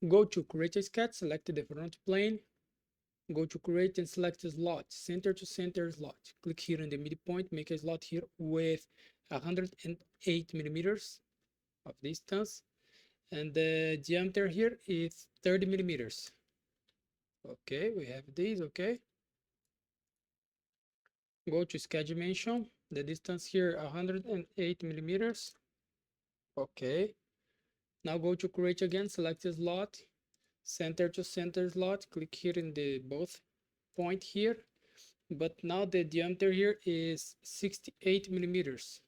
Go to create a sketch, select the front plane, go to create and select a slot, center to center slot. Click here in the midpoint, make a slot here with 108 millimeters of distance, and the diameter here is 30 millimeters. Okay, we have these. Okay, go to sketch dimension, the distance here 108 millimeters. Okay, now go to create again, select a slot, center to center slot, click here in the both point here, but now the diameter here is 68 millimeters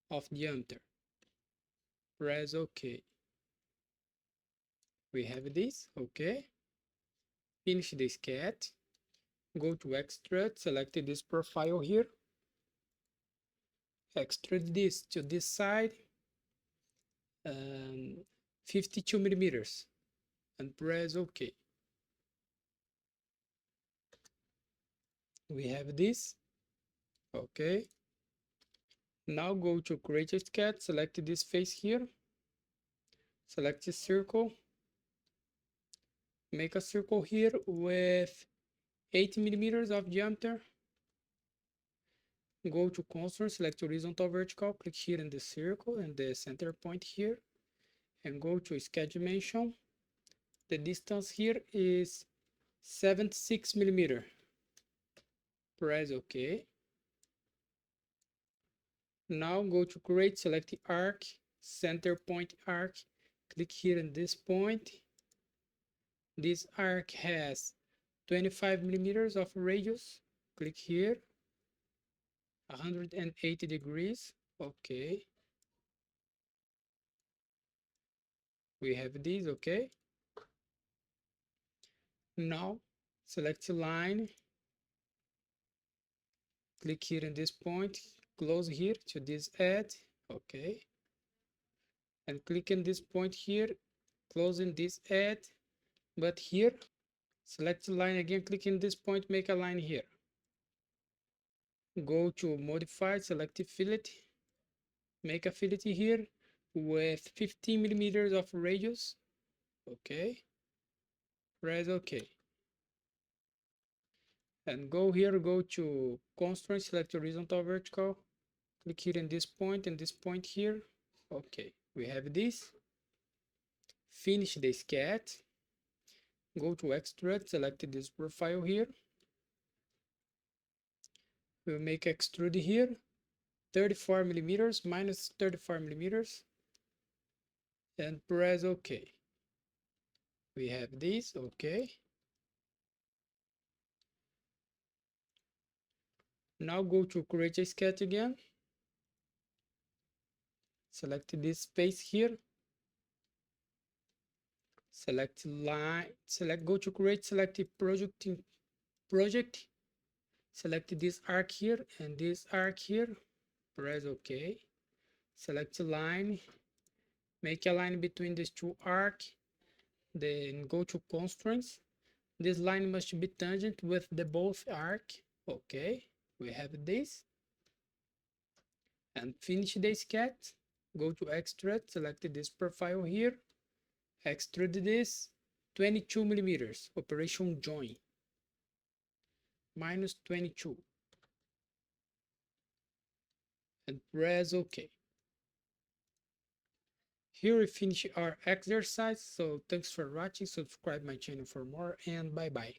of diameter. Press OK. We have this. Okay, finish the sketch, go to extrude, select this profile here, extrude this to this side, 52 millimeters, and press OK. We have this. Okay, now go to create a sketch, select this face here, select a circle, make a circle here with 8 millimeters of diameter. Go to constraint, select horizontal vertical, click here in the circle and the center point here, and go to sketch dimension. The distance here is 76 millimeter. Press OK. Now go to create, select the arc, center point arc, click here in this point. This arc has 25 millimeters of radius. Click here, 180 degrees. Okay, we have these. Okay, now select the line, click here in this point, close here to this edge. Okay, and click in this point here, closing this edge, but here select the line again, click in this point, make a line here. Go to modify, select the fillet, make a fillet here with 15 millimeters of radius. Okay, press OK, and go here, go to constraint, select horizontal vertical, click here in this point and this point here. Okay, we have this. Finish the sketch, go to extrude, select this profile here, we'll make extrude here 34 millimeters, minus 34 millimeters, and press OK. We have this. Okay, now go to create a sketch again, select this space here, select line, select, go to create, select the project, select this arc here and this arc here, press OK, select the line, make a line between these two arcs, then go to constraints. This line must be tangent with the both arc. Okay, we have this, and finish the sketch. Go to extrude, select this profile here, extrude this 22 millimeters, operation join, minus 22, and press OK. Here we finish our exercise. So thanks for watching, subscribe my channel for more, and bye bye.